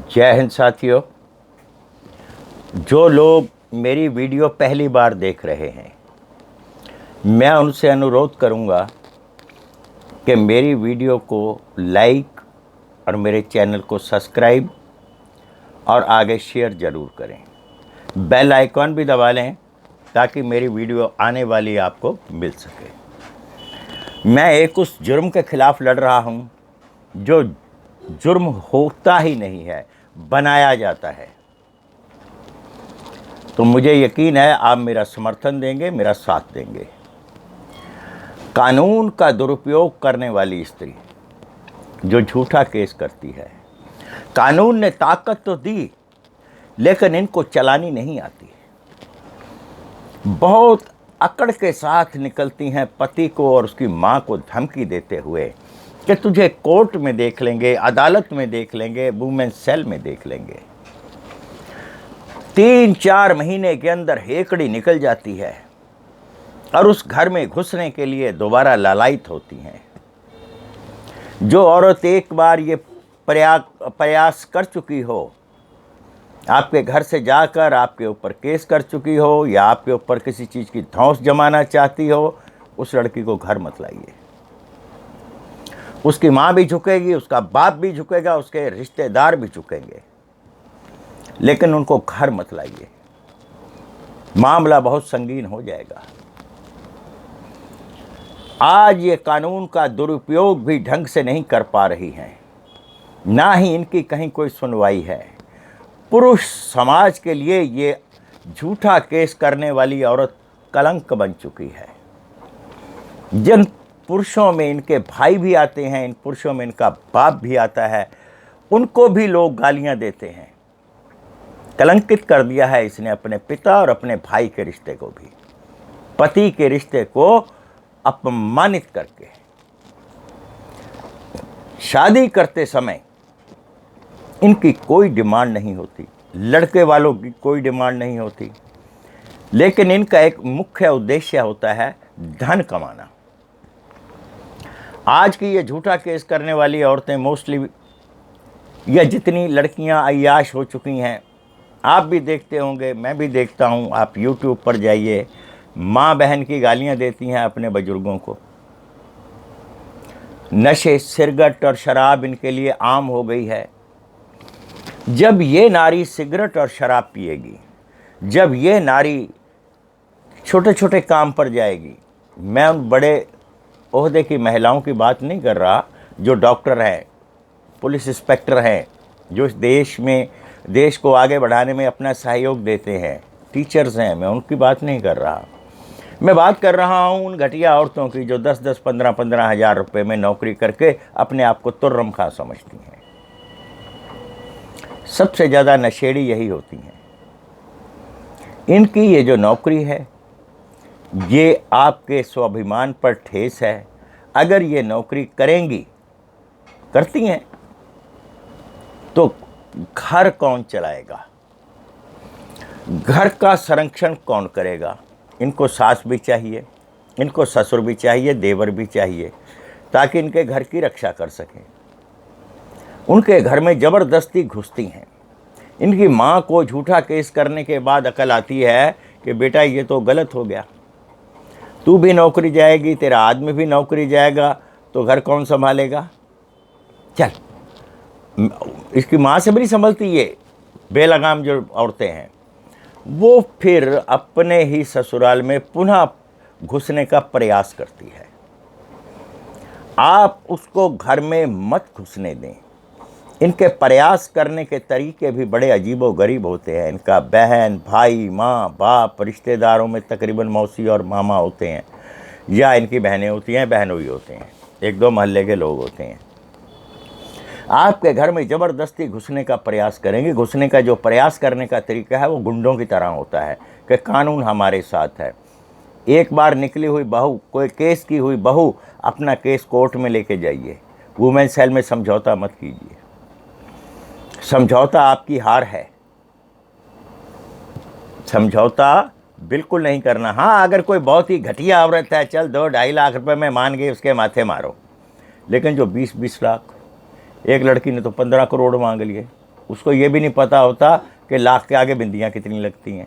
जय हिंद साथियों। जो लोग मेरी वीडियो पहली बार देख रहे हैं, मैं उनसे अनुरोध करूंगा कि मेरी वीडियो को लाइक और मेरे चैनल को सब्सक्राइब और आगे शेयर ज़रूर करें। बेल आइकॉन भी दबा लें ताकि मेरी वीडियो आने वाली आपको मिल सके। मैं एक उस जुर्म के ख़िलाफ़ लड़ रहा हूं जो जुर्म होता ही नहीं है, बनाया जाता है। तो मुझे यकीन है आप मेरा समर्थन देंगे, मेरा साथ देंगे। कानून का दुरुपयोग करने वाली स्त्री जो झूठा केस करती है, कानून ने ताकत तो दी लेकिन इनको चलानी नहीं आती। बहुत अकड़ के साथ निकलती हैं पति को और उसकी मां को धमकी देते हुए कि तुझे कोर्ट में देख लेंगे, अदालत में देख लेंगे, वुमेन सेल में देख लेंगे। 3-4 महीने के अंदर हेकड़ी निकल जाती है और उस घर में घुसने के लिए दोबारा लालायित होती हैं। जो औरत एक बार ये प्रयास कर चुकी हो, आपके घर से जाकर आपके ऊपर केस कर चुकी हो या आपके ऊपर किसी चीज़ की धौंस जमाना चाहती हो, उस लड़की को घर मत लाइए। उसकी माँ भी झुकेगी, उसका बाप भी झुकेगा, उसके रिश्तेदार भी झुकेंगे, लेकिन उनको घर मत लाइए। मामला बहुत संगीन हो जाएगा। आज ये कानून का दुरुपयोग भी ढंग से नहीं कर पा रही हैं, ना ही इनकी कहीं कोई सुनवाई है। पुरुष समाज के लिए ये झूठा केस करने वाली औरत कलंक बन चुकी है। जिन पुरुषों में इनके भाई भी आते हैं, इन पुरुषों में इनका बाप भी आता है, उनको भी लोग गालियां देते हैं। कलंकित कर दिया है इसने अपने पिता और अपने भाई के रिश्ते को भी, पति के रिश्ते को अपमानित करके। शादी करते समय इनकी कोई डिमांड नहीं होती, लड़के वालों की कोई डिमांड नहीं होती, लेकिन इनका एक मुख्य उद्देश्य होता है धन कमाना। आज की ये झूठा केस करने वाली औरतें मोस्टली, या जितनी लड़कियां अय्याश हो चुकी हैं, आप भी देखते होंगे, मैं भी देखता हूं। आप यूट्यूब पर जाइए, माँ बहन की गालियां देती हैं अपने बुजुर्गों को। नशे, सिगरेट और शराब इनके लिए आम हो गई है। जब ये नारी सिगरेट और शराब पिएगी, जब ये नारी छोटे छोटे काम पर जाएगी, मैं उन बड़े ओहदे की महिलाओं की बात नहीं कर रहा जो डॉक्टर हैं, पुलिस इंस्पेक्टर हैं, जो इस देश को आगे बढ़ाने में अपना सहयोग देते हैं, टीचर्स हैं, मैं उनकी बात नहीं कर रहा। मैं बात कर रहा हूँ उन घटिया औरतों की जो 10-10, 15-15 हज़ार रुपये में नौकरी करके अपने आप को तुर्रम खा समझती हैं। सबसे ज़्यादा नशेड़ी यही होती हैं। इनकी ये जो नौकरी है, ये आपके स्वाभिमान पर ठेस है। अगर ये नौकरी करती हैं, तो घर कौन चलाएगा? घर का संरक्षण कौन करेगा? इनको सास भी चाहिए, इनको ससुर भी चाहिए, देवर भी चाहिए, ताकि इनके घर की रक्षा कर सकें। उनके घर में ज़बरदस्ती घुसती हैं। इनकी माँ को झूठा केस करने के बाद अकल आती है कि बेटा ये तो गलत हो गया, तू भी नौकरी जाएगी, तेरा आदमी भी नौकरी जाएगा, तो घर कौन संभालेगा? चल, इसकी माँ से भी नहीं संभलती ये बेलगाम जो औरतें हैं। वो फिर अपने ही ससुराल में पुनः घुसने का प्रयास करती है। आप उसको घर में मत घुसने दें। इनके प्रयास करने के तरीके भी बड़े अजीबोगरीब होते हैं। इनका बहन, भाई, माँ, बाप, रिश्तेदारों में तकरीबन मौसी और मामा होते हैं, या इनकी बहनें होती हैं, बहनोई होते हैं, 1-2 मोहल्ले के लोग होते हैं। आपके घर में ज़बरदस्ती घुसने का प्रयास करेंगे। घुसने का जो प्रयास करने का तरीका है वो गुंडों की तरह होता है कि कानून हमारे साथ है। एक बार निकली हुई बहू, कोई केस की हुई बहू, अपना केस कोर्ट में लेके जाइए। वुमेन सेल में समझौता मत कीजिए। समझौता आपकी हार है। समझौता बिल्कुल नहीं करना। हाँ, अगर कोई बहुत ही घटिया औरत है, चल 2-2.5 लाख रुपए में मान गई, उसके माथे मारो। लेकिन जो 20-20 लाख, एक लड़की ने तो 15 करोड़ मांग लिए, उसको ये भी नहीं पता होता कि लाख के आगे बिंदियाँ कितनी लगती हैं।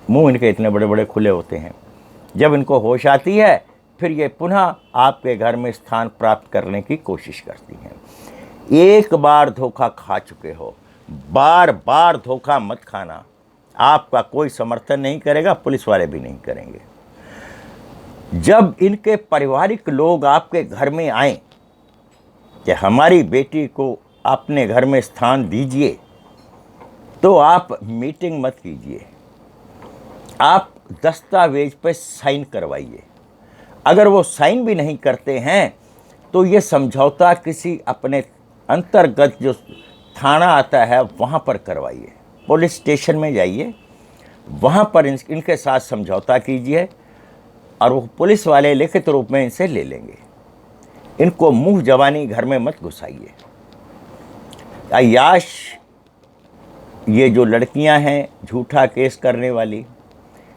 मुंह इनके इतने बड़े बड़े खुले होते हैं। जब इनको होश आती है फिर ये पुनः आपके घर में स्थान प्राप्त करने की कोशिश करती हैं। एक बार धोखा खा चुके हो, बार बार धोखा मत खाना। आपका कोई समर्थन नहीं करेगा, पुलिस वाले भी नहीं करेंगे। जब इनके पारिवारिक लोग आपके घर में आए कि हमारी बेटी को अपने घर में स्थान दीजिए, तो आप मीटिंग मत कीजिए, आप दस्तावेज पर साइन करवाइए। अगर वो साइन भी नहीं करते हैं तो ये समझौता किसी अपने अंतर्गत जो थाना आता है वहाँ पर करवाइए, पुलिस स्टेशन में जाइए, वहाँ पर इनके साथ समझौता कीजिए और वो पुलिस वाले लिखित रूप में इनसे ले लेंगे। इनको मुंह जवानी घर में मत घुसाइए। अय्याश ये जो लड़कियां हैं झूठा केस करने वाली,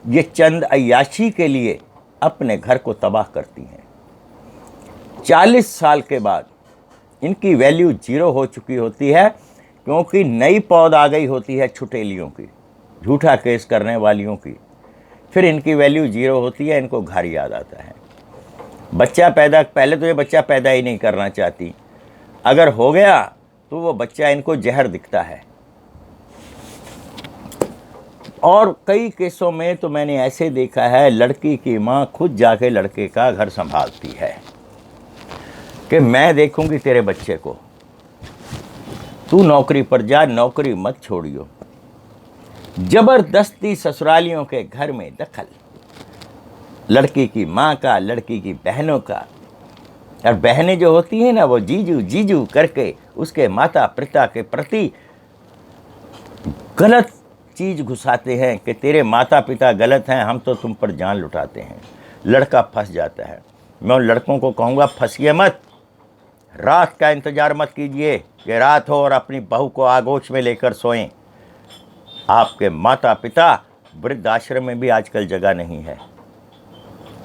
ये चंद अय्याशी के लिए अपने घर को तबाह करती हैं। 40 साल के बाद इनकी वैल्यू 0 हो चुकी होती है, क्योंकि नई पौध आ गई होती है छुटेलियों की, झूठा केस करने वालियों की। फिर इनकी वैल्यू 0 होती है, इनको घर याद आता है। बच्चा पैदा, पहले तो ये बच्चा पैदा ही नहीं करना चाहती, अगर हो गया तो वो बच्चा इनको जहर दिखता है। और कई केसों में तो मैंने ऐसे देखा है, लड़की की माँ खुद जाके लड़के का घर संभालती है कि मैं देखूंगी तेरे बच्चे को, तू नौकरी पर जा, नौकरी मत छोड़ियो। जबरदस्ती ससुरालियों के घर में दखल, लड़की की माँ का, लड़की की बहनों का। और बहनें जो होती हैं ना, वो जीजू जीजू करके उसके माता पिता के प्रति गलत चीज़ घुसाते हैं कि तेरे माता पिता गलत हैं, हम तो तुम पर जान लुटाते हैं। लड़का फंस जाता है। मैं उन लड़कों को कहूँगा, फंसिए मत, रात का इंतज़ार मत कीजिए कि रात हो और अपनी बहू को आगोश में लेकर सोएं। आपके माता पिता वृद्धाश्रम में भी आजकल जगह नहीं है,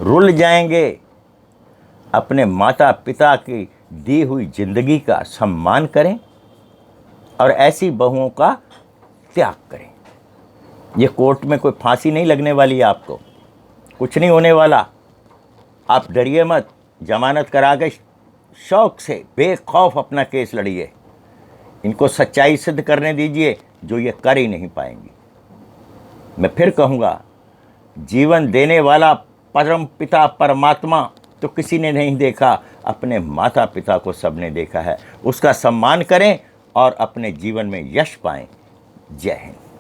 रुल जाएंगे। अपने माता पिता की दी हुई जिंदगी का सम्मान करें और ऐसी बहुओं का त्याग करें। ये कोर्ट में कोई फांसी नहीं लगने वाली है, आपको कुछ नहीं होने वाला। आप डरिए मत, जमानत करा के शौक से बेखौफ अपना केस लड़िए। इनको सच्चाई सिद्ध करने दीजिए, जो ये कर ही नहीं पाएंगी। मैं फिर कहूँगा, जीवन देने वाला परम पिता परमात्मा तो किसी ने नहीं देखा, अपने माता पिता को सबने देखा है। उसका सम्मान करें और अपने जीवन में यश पाएं। जय हिंद।